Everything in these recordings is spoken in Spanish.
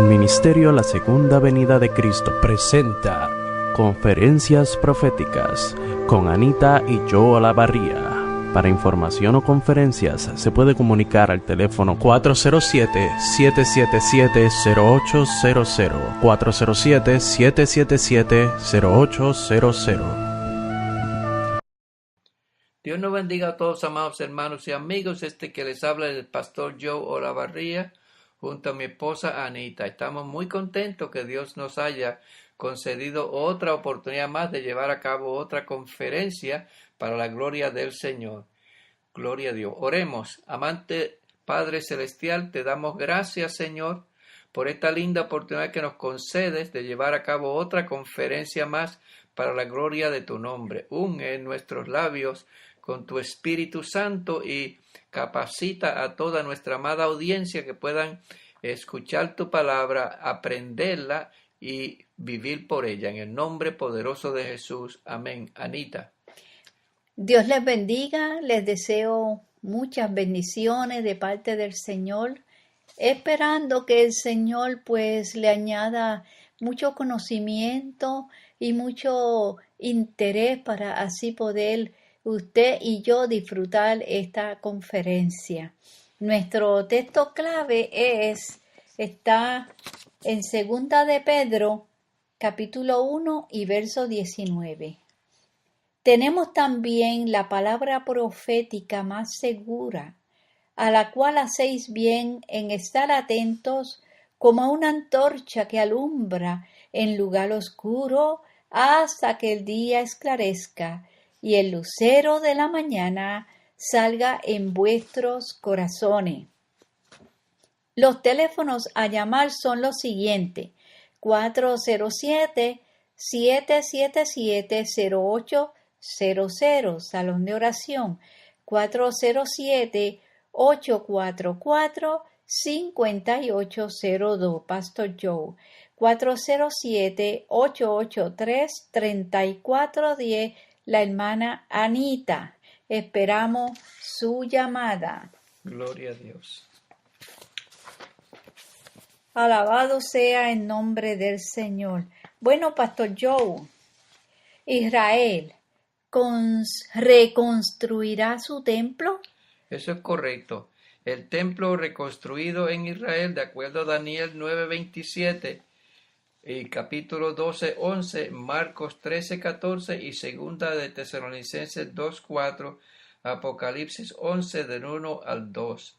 Ministerio La Segunda Venida de Cristo presenta Conferencias Proféticas con Anita y Joe Olavarría. Para información o conferencias se puede comunicar al teléfono 407-777-0800, 407-777-0800. Dios nos bendiga a todos, amados hermanos y amigos. Que les habla el pastor Joe Olavarría junto a mi esposa Anita. Estamos muy contentos que Dios nos haya concedido otra oportunidad más de llevar a cabo otra conferencia para la gloria del Señor. Gloria a Dios. Oremos. Amante Padre Celestial, te damos gracias, Señor, por esta linda oportunidad que nos concedes de llevar a cabo otra conferencia más para la gloria de tu nombre. Unge en nuestros labios con tu Espíritu Santo y capacita a toda nuestra amada audiencia que puedan escuchar tu palabra, aprenderla y vivir por ella. En el nombre poderoso de Jesús. Amén. Anita. Dios les bendiga, les deseo muchas bendiciones de parte del Señor, esperando que el Señor pues le añada mucho conocimiento y mucho interés para así poder usted y yo disfrutar esta conferencia. Nuestro texto clave está en 2 de Pedro, capítulo 1 y verso 19. Tenemos también la palabra profética más segura, a la cual hacéis bien en estar atentos como una antorcha que alumbra en lugar oscuro hasta que el día esclarezca y el lucero de la mañana salga en vuestros corazones. Los teléfonos a llamar son los siguientes: 407-777-0800, Salón de Oración 407-844-5802, Pastor Joe 407-883-3410, la hermana Anita. Esperamos su llamada. Gloria a Dios. Alabado sea el nombre del Señor. Bueno, Pastor Joe, Israel ¿reconstruirá su templo? Eso es correcto. El templo reconstruido en Israel, de acuerdo a Daniel 9:27, y capítulo 12:11, Marcos 13:14 y segunda de Tesalonicenses 2:4, Apocalipsis 11 del 1 al 2.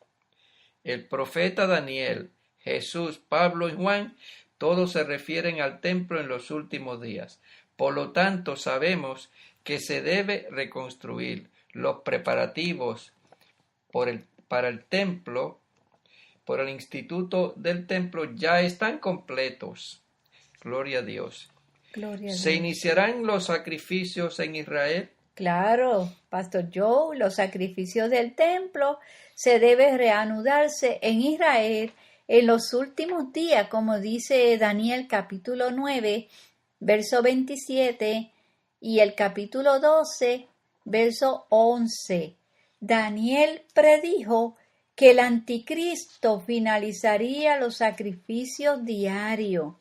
El profeta Daniel, Jesús, Pablo y Juan, todos se refieren al templo en los últimos días. Por lo tanto, sabemos que se debe reconstruir. Los preparativos para el templo, por el instituto del templo, ya están completos. Gloria a Dios. Gloria a Dios. ¿Se iniciarán los sacrificios en Israel? Claro, Pastor Joe, los sacrificios del templo se deben reanudarse en Israel en los últimos días, como dice Daniel capítulo 9, verso 27, y el capítulo 12, verso 11. Daniel predijo que el anticristo finalizaría los sacrificios diarios.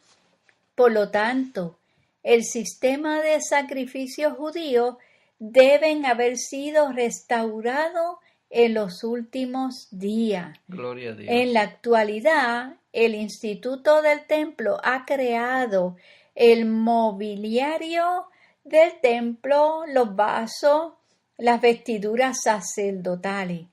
Por lo tanto, el sistema de sacrificios judíos deben haber sido restaurados en los últimos días. Gloria a Dios. En la actualidad, el Instituto del Templo ha creado el mobiliario del templo, los vasos, las vestiduras sacerdotales.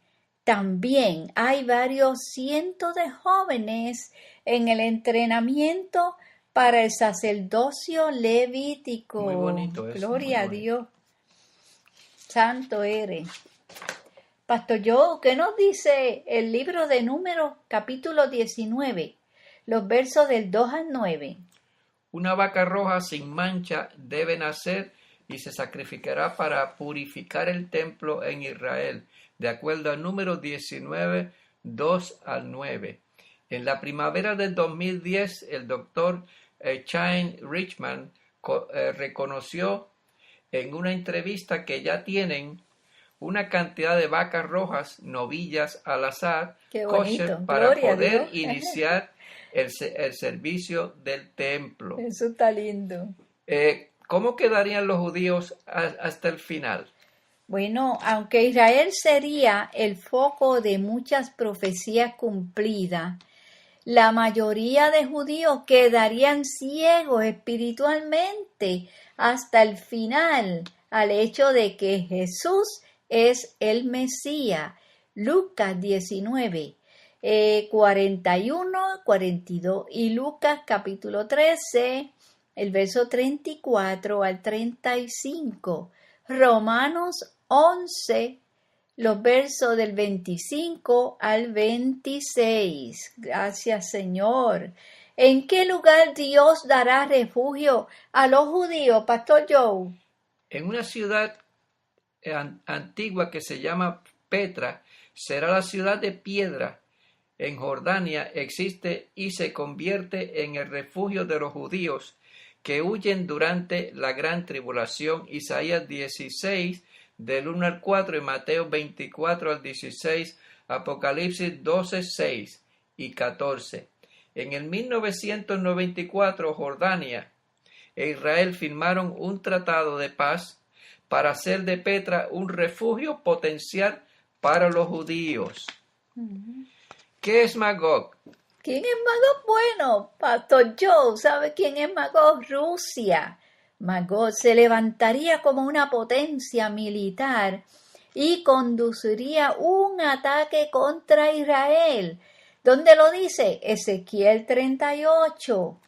También hay varios cientos de jóvenes en el entrenamiento para el sacerdocio levítico. Muy bonito eso. Gloria a Dios. Santo eres. Pastor Joe, ¿qué nos dice el libro de Números, capítulo 19, los versos del 2 al 9? Una vaca roja sin mancha debe nacer y se sacrificará para purificar el templo en Israel, de acuerdo al número 19, 2 al 9. En la primavera del 2010, el doctor Chaim Richman reconoció en una entrevista que ya tienen una cantidad de vacas rojas, novillas al azar, kosher, para poder iniciar el servicio del templo. Eso está lindo. ¿Cómo quedarían los judíos hasta el final? Bueno, aunque Israel sería el foco de muchas profecías cumplidas, la mayoría de judíos quedarían ciegos espiritualmente hasta el final al hecho de que Jesús es el Mesías. Lucas 19, 41, 42 y Lucas capítulo 13, el verso 34 al 35. Romanos 11, los versos del 25 al 26. Gracias, Señor. ¿En qué lugar Dios dará refugio a los judíos, Pastor Joe? En una ciudad antigua que se llama Petra, será la ciudad de piedra. En Jordania existe y se convierte en el refugio de los judíos que huyen durante la gran tribulación. Isaías 16, del 1 al 4, y Mateo 24 al 16, Apocalipsis 12, 6 y 14. En el 1994, Jordania e Israel firmaron un tratado de paz para hacer de Petra un refugio potencial para los judíos. ¿Qué es Magog? ¿Quién es Magog? Bueno, Pastor Joe, ¿sabe quién es Magog? Rusia. Magog se levantaría como una potencia militar y conduciría un ataque contra Israel. ¿Dónde lo dice? Ezequiel 38.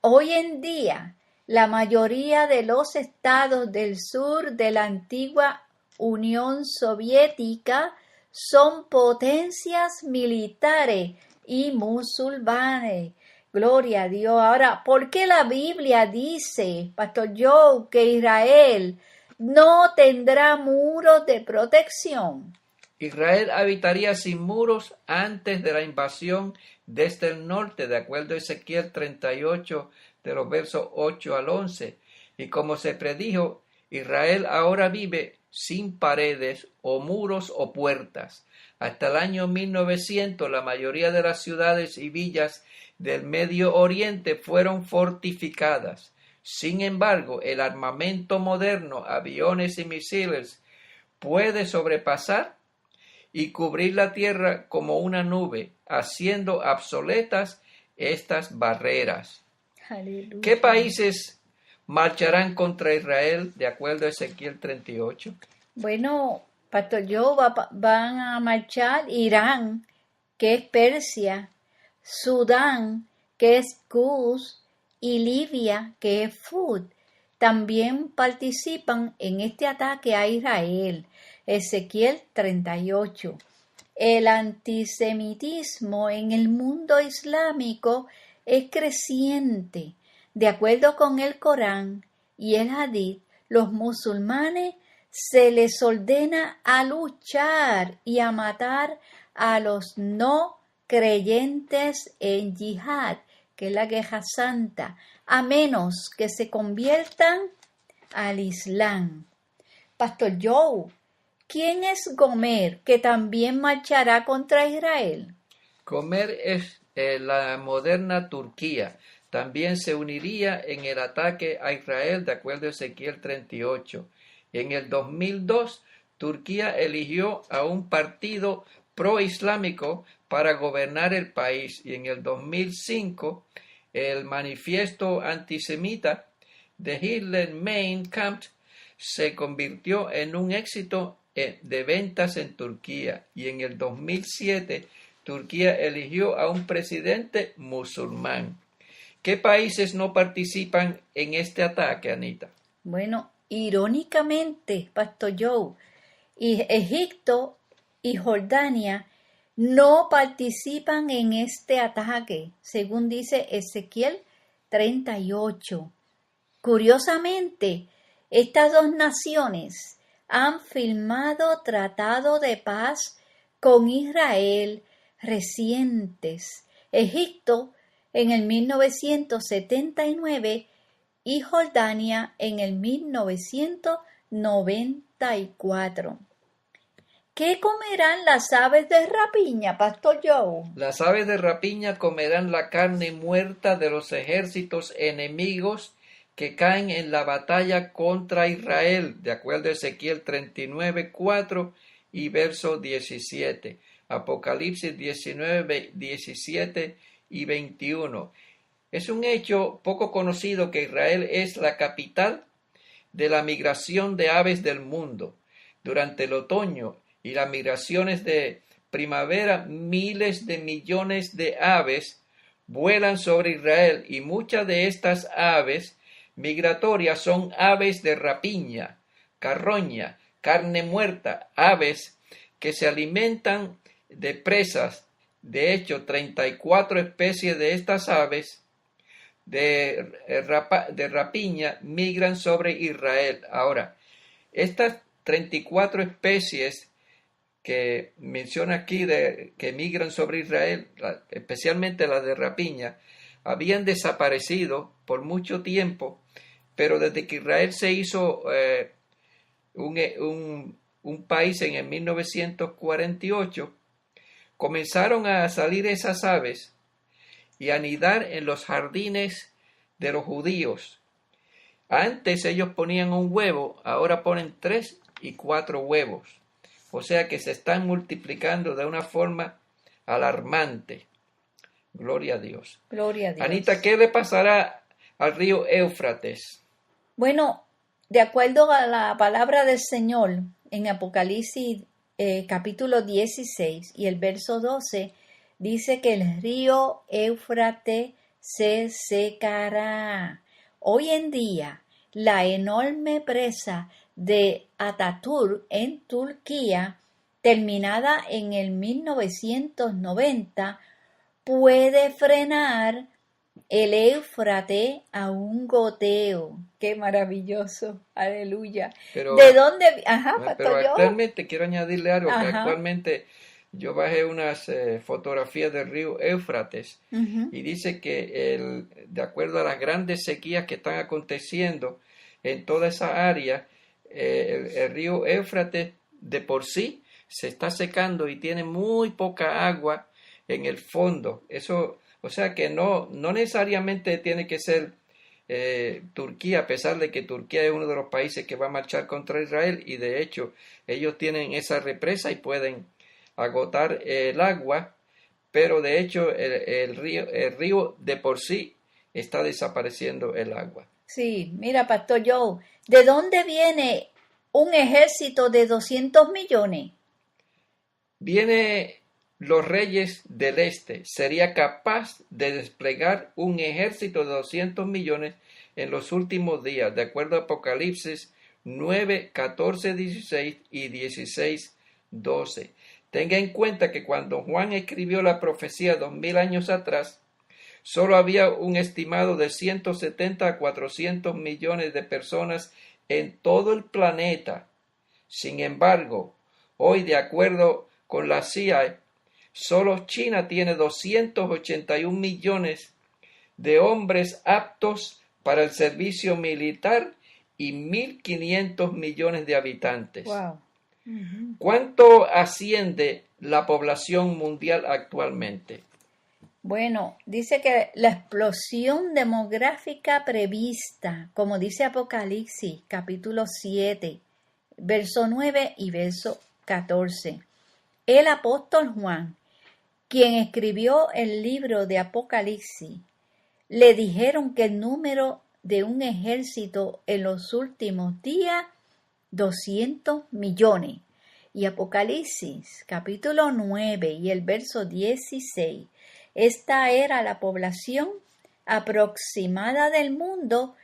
Hoy en día, la mayoría de los estados del sur de la antigua Unión Soviética son potencias militares y musulmanes. Gloria a Dios. Ahora, ¿por qué la Biblia dice, Pastor Joe, que Israel no tendrá muros de protección? Israel habitaría sin muros antes de la invasión desde el norte, de acuerdo a Ezequiel 38, de los versos 8 al 11. Y como se predijo, Israel ahora vive sin paredes o muros o puertas. Hasta el año 1900, la mayoría de las ciudades y villas del Medio Oriente fueron fortificadas. Sin embargo, el armamento moderno, aviones y misiles, puede sobrepasar y cubrir la tierra como una nube, haciendo obsoletas estas barreras. Aleluya. ¿Qué países marcharán contra Israel, de acuerdo a Ezequiel 38? Bueno, Pastor Joe, van a marchar Irán, que es Persia, Sudán, que es Cus, y Libia, que es Fud. También participan en este ataque a Israel. Ezequiel 38. El antisemitismo en el mundo islámico es creciente. De acuerdo con el Corán y el Hadith, los musulmanes se les ordena a luchar y a matar a los no creyentes en yihad, que es la guerra santa, a menos que se conviertan al Islam. Pastor Joe, ¿quién es Gomer, que también marchará contra Israel? Gomer es la moderna Turquía. También se uniría en el ataque a Israel, de acuerdo a Ezequiel 38. En el 2002, Turquía eligió a un partido pro-islámico para gobernar el país, y en el 2005 el manifiesto antisemita de Hitler, Mein Kampf, se convirtió en un éxito de ventas en Turquía, y en el 2007 Turquía eligió a un presidente musulmán. ¿Qué países no participan en este ataque, Anita? Bueno, irónicamente, Pastor Joe, Egipto y Jordania no participan en este ataque, según dice Ezequiel 38. Curiosamente, estas dos naciones han firmado tratados de paz con Israel recientes. Egipto en el 1979 y Jordania en el 1994. ¿Qué comerán las aves de rapiña, Pastor Joe? Las aves de rapiña comerán la carne muerta de los ejércitos enemigos que caen en la batalla contra Israel, de acuerdo a Ezequiel 39, 4 y verso 17. Apocalipsis 19, 17 y 21. Es un hecho poco conocido que Israel es la capital de la migración de aves del mundo. Durante el otoño y las migraciones de primavera, miles de millones de aves vuelan sobre Israel y muchas de estas aves migratorias son aves de rapiña, carroña, carne muerta, aves que se alimentan de presas. De hecho, 34 especies de estas aves de rapiña migran sobre Israel. Ahora, estas 34 especies que menciona aquí que migran sobre Israel, especialmente las de rapiña, habían desaparecido por mucho tiempo, pero desde que Israel se hizo un país en el 1948, comenzaron a salir esas aves y anidar en los jardines de los judíos. Antes ellos ponían un huevo, ahora ponen 3 y 4 huevos. O sea que se están multiplicando de una forma alarmante. Gloria a Dios. Gloria a Dios. Anita, ¿qué le pasará al río Éufrates? Bueno, de acuerdo a la palabra del Señor en Apocalipsis capítulo 16 y el verso 12, dice que el río Éufrates se secará. Hoy en día, la enorme presa de Ataturk en Turquía, terminada en el 1990, puede frenar el Éufrates a un goteo. ¡Qué maravilloso! ¡Aleluya! Pero, ¿De dónde? Ajá, Pastor pero Joe. actualmente quiero añadirle algo, que Ajá. actualmente yo bajé unas fotografías del río Éufrates Ujú. y dice que de acuerdo a las grandes sequías que están aconteciendo en toda esa área, el río Éufrates de por sí se está secando y tiene muy poca agua en el fondo. Eso, o sea que no necesariamente tiene que ser Turquía, a pesar de que Turquía es uno de los países que va a marchar contra Israel y de hecho ellos tienen esa represa y pueden agotar el agua, pero de hecho el río de por sí está desapareciendo el agua. Sí, mira, Pastor Joe, ¿de dónde viene un ejército de 200 millones? Viene los reyes del este, sería capaz de desplegar un ejército de 200 millones en los últimos días, de acuerdo a Apocalipsis 9, 14, 16 y 16, 12. Tenga en cuenta que cuando Juan escribió la profecía 2000 años atrás, solo había un estimado de 170 a 400 millones de personas en todo el planeta. Sin embargo, hoy, de acuerdo con la CIA, solo China tiene 281 millones de hombres aptos para el servicio militar y 1.500 millones de habitantes. Wow. Uh-huh. ¿Cuánto asciende la población mundial actualmente? Bueno, dice que la explosión demográfica prevista, como dice Apocalipsis, capítulo 7, verso 9 y verso 14. El apóstol Juan, quien escribió el libro de Apocalipsis, le dijeron que el número de un ejército en los últimos días, 200 millones. Y Apocalipsis, capítulo 9 y el verso 16, esta era la población aproximada del mundo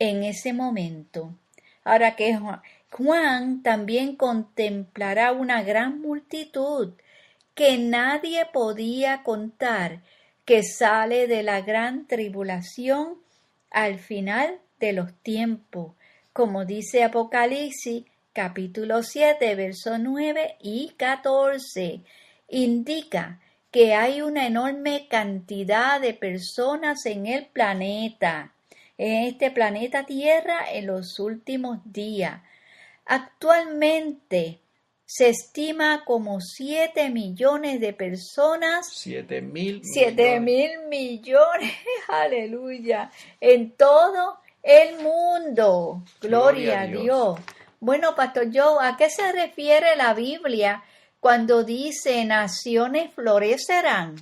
en ese momento. Ahora que Juan también contemplará una gran multitud que nadie podía contar, que sale de la gran tribulación al final de los tiempos, como dice Apocalipsis capítulo 7, versos 9 y 14, indica que hay una enorme cantidad de personas en el planeta, en este planeta Tierra en los últimos días. Actualmente Se estima como 7 millones de personas. 7.000 7 millones. mil millones, aleluya, en todo el mundo. Gloria a Dios. Bueno, Pastor Joe, ¿a qué se refiere la Biblia cuando dice naciones florecerán?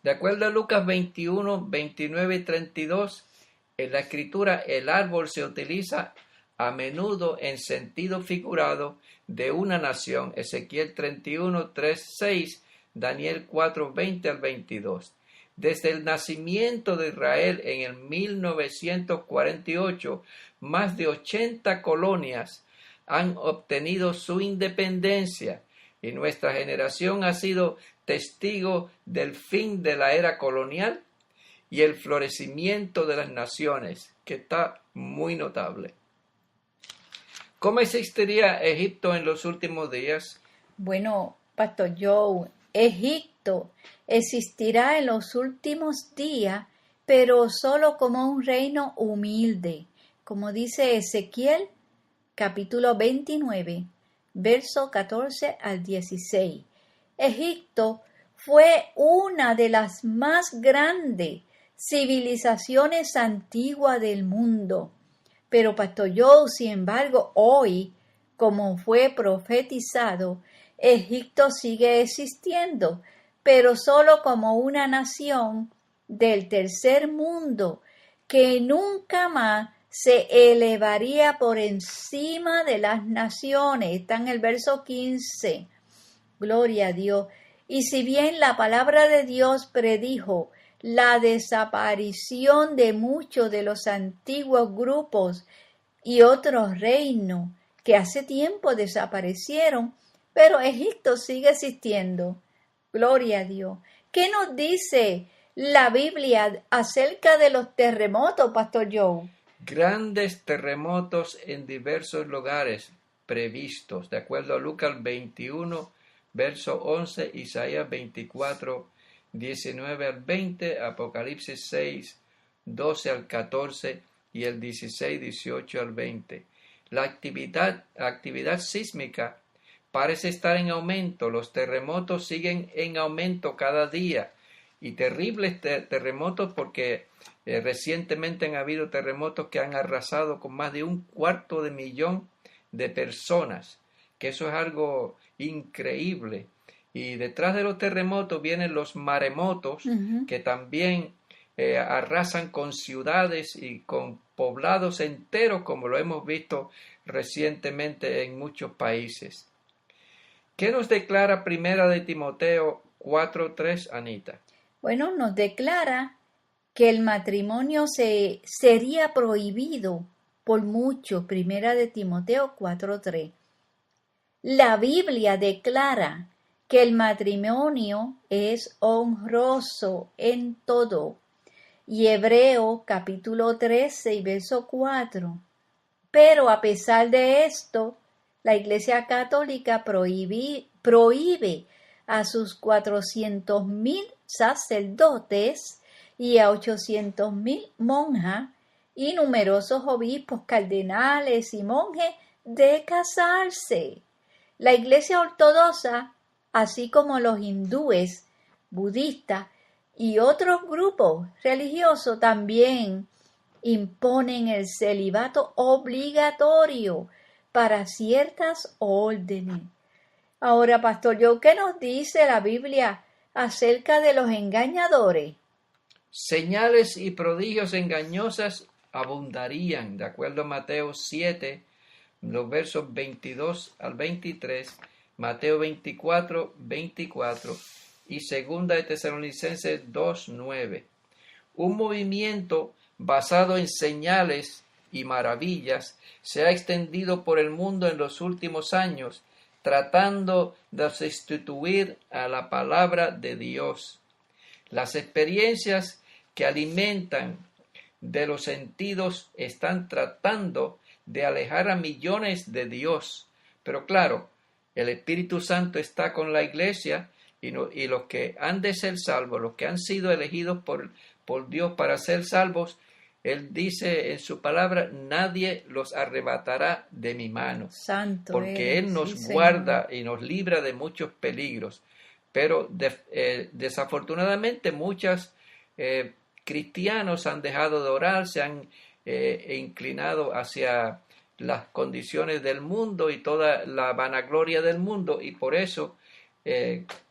De acuerdo a Lucas 21, 29 y 32, en la escritura el árbol se utiliza a menudo en sentido figurado de una nación. Ezequiel 31, 3, 6, Daniel 4, 20 al 22. Desde el nacimiento de Israel en el 1948, más de 80 colonias han obtenido su independencia y nuestra generación ha sido testigo del fin de la era colonial y el florecimiento de las naciones, que está muy notable. ¿Cómo existiría Egipto en los últimos días? Bueno, Pastor Joe, Egipto existirá en los últimos días, pero solo como un reino humilde, como dice Ezequiel, capítulo 29, verso 14 al 16. Egipto fue una de las más grandes civilizaciones antiguas del mundo. Pero Pastor Joe, sin embargo, hoy, como fue profetizado, Egipto sigue existiendo, pero solo como una nación del tercer mundo que nunca más se elevaría por encima de las naciones. Está en el verso 15. Gloria a Dios. Y si bien la palabra de Dios predijo la desaparición de muchos de los antiguos grupos y otros reinos que hace tiempo desaparecieron, pero Egipto sigue existiendo. Gloria a Dios. ¿Qué nos dice la Biblia acerca de los terremotos, Pastor Joe? Grandes terremotos en diversos lugares previstos, de acuerdo a Lucas 21, verso 11, Isaías 24, 19 al 20, Apocalipsis 6, 12 al 14 y el 16, 18 al 20. La actividad sísmica parece estar en aumento, los terremotos siguen en aumento cada día y terribles terremotos porque recientemente han habido terremotos que han arrasado con más de 250.000 de personas, que eso es algo increíble. Y detrás de los terremotos vienen los maremotos, que también arrasan con ciudades y con poblados enteros, como lo hemos visto recientemente en muchos países. ¿Qué nos declara Primera de Timoteo 4:3, Anita? Bueno, nos declara que el matrimonio sería prohibido por muchos. Primera de Timoteo 4:3. La Biblia declara que el matrimonio es honroso en todo. Y Hebreo capítulo 13 y verso 4. Pero a pesar de esto, la Iglesia Católica prohíbe a sus 400.000 sacerdotes y a 800.000 monjas y numerosos obispos, cardenales y monjes de casarse. La Iglesia Ortodoxa, así como los hindúes, budistas y otros grupos religiosos también imponen el celibato obligatorio para ciertas órdenes. Ahora, Pastor Joe, ¿qué nos dice la Biblia acerca de los engañadores? Señales y prodigios engañosas abundarían, de acuerdo a Mateo 7, los versos 22 al 23, Mateo 24, 24 y 2 de Tesalonicenses 2, 9. Un movimiento basado en señales y maravillas se ha extendido por el mundo en los últimos años, tratando de sustituir a la palabra de Dios. Las experiencias que alimentan de los sentidos están tratando de alejar a millones de Dios. Pero claro, el Espíritu Santo está con la iglesia y los que han de ser salvos, los que han sido elegidos por Dios para ser salvos, Él dice en su palabra, nadie los arrebatará de mi mano. Santo Porque eres, Él nos sí, guarda Señor. y nos libra de muchos peligros. Pero desafortunadamente muchos cristianos han dejado de orar, se han inclinado hacia las condiciones del mundo y toda la vanagloria del mundo, y por eso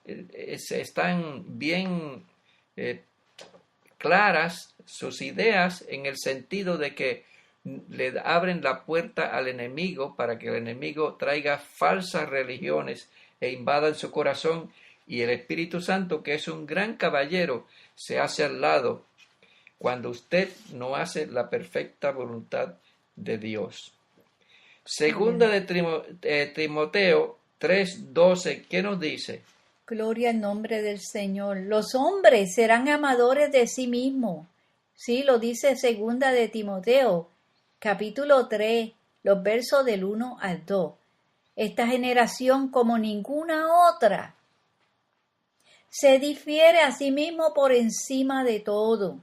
están bien claras sus ideas en el sentido de que le abren la puerta al enemigo para que el enemigo traiga falsas religiones e invada su corazón, y el Espíritu Santo, que es un gran caballero, se hace al lado cuando usted no hace la perfecta voluntad de Dios. Segunda de Timoteo 3:12, ¿qué nos dice? Gloria al nombre del Señor. Los hombres serán amadores de sí mismos. Sí, lo dice segunda de Timoteo, capítulo 3, los versos del 1 al 2. Esta generación, como ninguna otra, se difiere a sí mismo por encima de todo.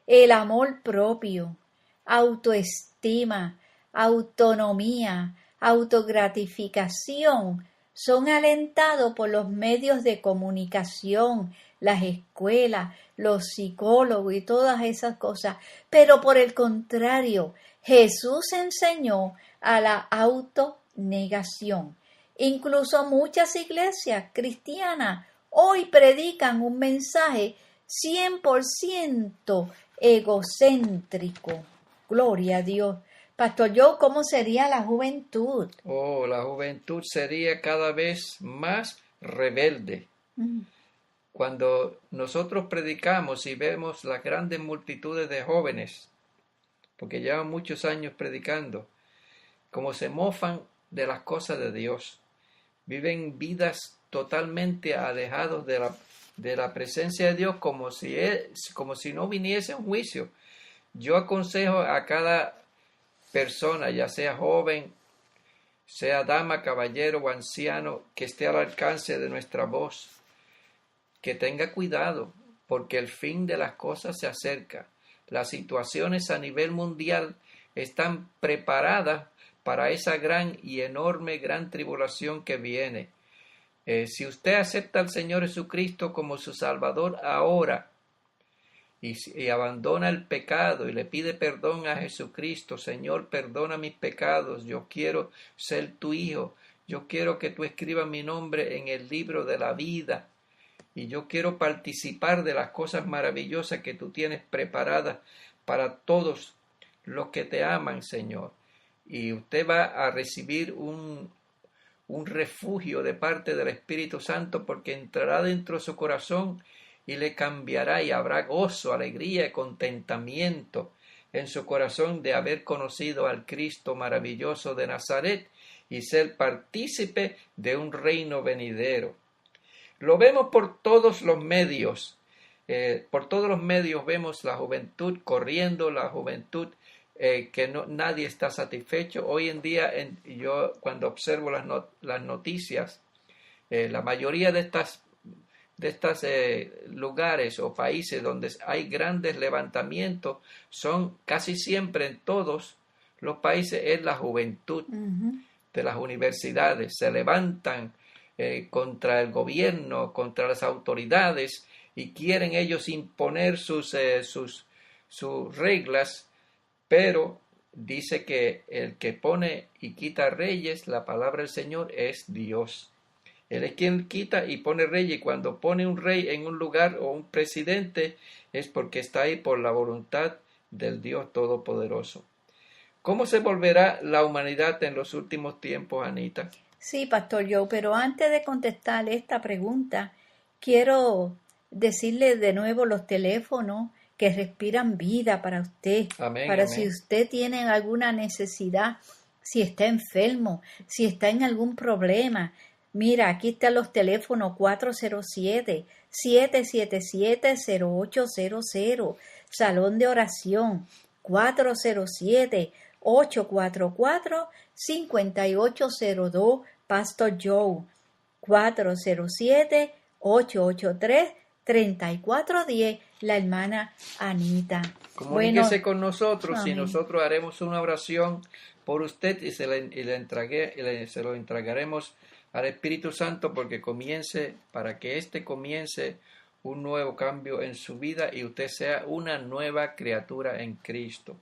El amor propio, autoestima, autonomía, autogratificación son alentados por los medios de comunicación, las escuelas, los psicólogos y todas esas cosas. Pero por el contrario, Jesús enseñó a la autonegación. Incluso muchas iglesias cristianas hoy predican un mensaje 100% egocéntrico. Gloria a Dios. Pastor Joe, ¿cómo sería la juventud? Oh, la juventud sería cada vez más rebelde. Cuando nosotros predicamos y vemos las grandes multitudes de jóvenes, porque llevan muchos años predicando, como se mofan de las cosas de Dios, viven vidas totalmente alejados de la presencia de Dios, como si no viniese un juicio. Yo aconsejo a cada persona, ya sea joven, sea dama, caballero o anciano, que esté al alcance de nuestra voz, que tenga cuidado, porque el fin de las cosas se acerca. Las situaciones a nivel mundial están preparadas para esa gran y enorme gran tribulación que viene. Si usted acepta al Señor Jesucristo como su Salvador ahora, y abandona el pecado y le pide perdón a Jesucristo, Señor, perdona mis pecados, yo quiero ser tu hijo, yo quiero que tú escribas mi nombre en el libro de la vida, y yo quiero participar de las cosas maravillosas que tú tienes preparadas para todos los que te aman, Señor. Y usted va a recibir un refugio de parte del Espíritu Santo, porque entrará dentro de su corazón y le cambiará, y habrá gozo, alegría y contentamiento en su corazón de haber conocido al Cristo maravilloso de Nazaret y ser partícipe de un reino venidero. Lo vemos por todos los medios. Por todos los medios vemos la juventud corriendo, la juventud que nadie está satisfecho. Hoy en día, yo cuando observo las noticias, la mayoría de estos lugares o países donde hay grandes levantamientos, son casi siempre en todos los países es la juventud de las universidades. Se levantan contra el gobierno, contra las autoridades, y quieren ellos imponer sus reglas, pero dice que el que pone y quita reyes, la palabra del Señor es Dios. Él es quien quita y pone reyes, y cuando pone un rey en un lugar o un presidente es porque está ahí por la voluntad del Dios Todopoderoso. ¿Cómo se volverá la humanidad en los últimos tiempos, Anita? Sí, Pastor Joe, pero antes de contestar esta pregunta, quiero decirle de nuevo los teléfonos que respiran vida para usted, Amén, para amén. si usted tiene alguna necesidad, si está enfermo, si está en algún problema. Mira, aquí están los teléfonos 407-777-0800, Salón de Oración 407-844-5802, Pastor Joe 407-883-3410. la hermana Anita. Comuníquese con nosotros y amén. nosotros haremos una oración por usted y se lo entregaremos al Espíritu Santo para que comience un nuevo cambio en su vida y usted sea una nueva criatura en Cristo.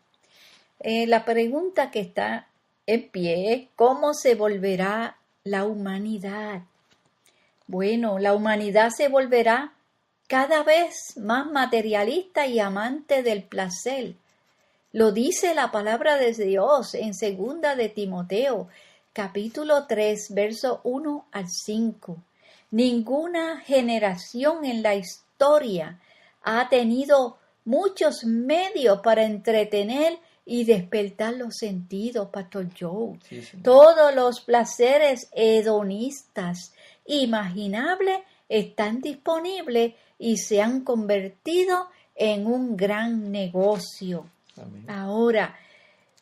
La pregunta que está en pie es: ¿cómo se volverá la humanidad? Bueno, la humanidad se volverá cada vez más materialista y amante del placer. Lo dice la palabra de Dios en 2 de Timoteo, capítulo 3, verso 1 al 5. Ninguna generación en la historia ha tenido muchos medios para entretener y despertar los sentidos, Pastor Joe. Sí. Todos los placeres hedonistas imaginables están disponibles y se han convertido en un gran negocio. Amén. Ahora,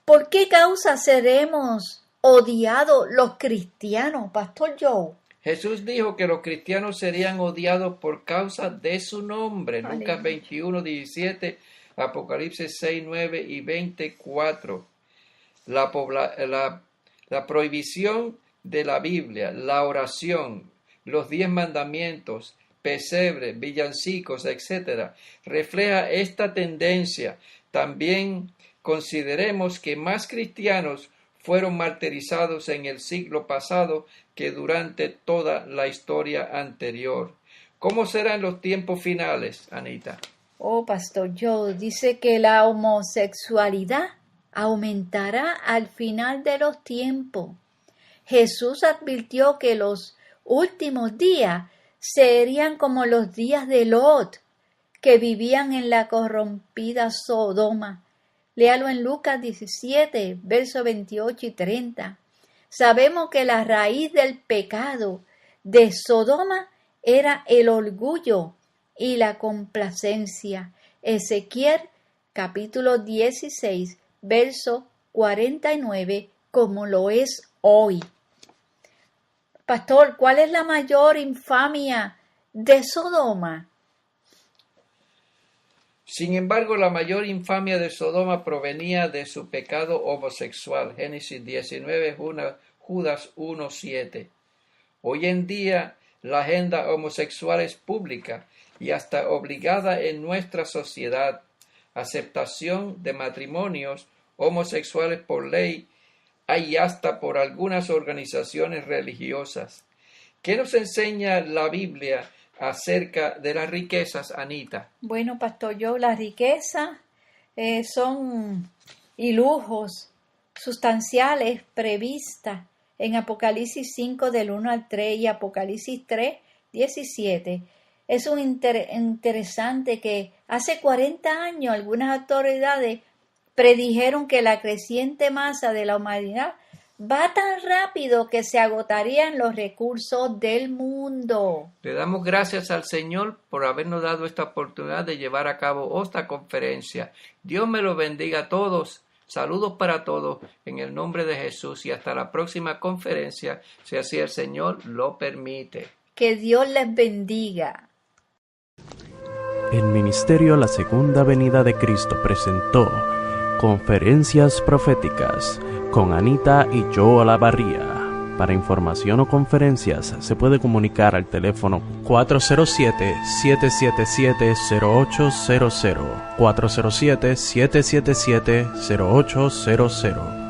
¿por qué causa seremos odiados los cristianos, Pastor Joe? Jesús dijo que los cristianos serían odiados por causa de su nombre. Aleluya. Lucas 21, 17, Apocalipsis 6, 9 y 24. La prohibición de la Biblia, la oración, los 10 mandamientos, pesebre, villancicos, etc., refleja esta tendencia. También consideremos que más cristianos fueron martirizados en el siglo pasado que durante toda la historia anterior. ¿Cómo serán los tiempos finales, Anita? Oh, Pastor Joe, dice que la homosexualidad aumentará al final de los tiempos. Jesús advirtió que los últimos días serían como los días de Lot, que vivían en la corrompida Sodoma. Léalo en Lucas 17, versos 28 y 30. Sabemos que la raíz del pecado de Sodoma era el orgullo y la complacencia. Ezequiel capítulo 16, verso 49, como lo es hoy. Pastor, ¿cuál es la mayor infamia de Sodoma? Sin embargo, la mayor infamia de Sodoma provenía de su pecado homosexual. Génesis 19, Judas 1, 7. Hoy en día, la agenda homosexual es pública y hasta obligada en nuestra sociedad. Aceptación de matrimonios homosexuales por ley hay hasta por algunas organizaciones religiosas. ¿Qué nos enseña la Biblia acerca de las riquezas, Anita? Bueno, Pastor Joe, las riquezas son y lujos sustanciales previstas en Apocalipsis 5 del 1 al 3 y Apocalipsis 3, 17. Es un interesante que hace 40 años algunas autoridades predijeron que la creciente masa de la humanidad va tan rápido que se agotarían los recursos del mundo. Le damos gracias al Señor por habernos dado esta oportunidad de llevar a cabo esta conferencia. Dios me los bendiga a todos. Saludos para todos en el nombre de Jesús y hasta la próxima conferencia, si así el Señor lo permite. Que Dios les bendiga. El Ministerio La Segunda Venida de Cristo presentó Conferencias Proféticas con Anita y Joe Olavarría. Para información o conferencias se puede comunicar al teléfono 407-777-0800, 407-777-0800.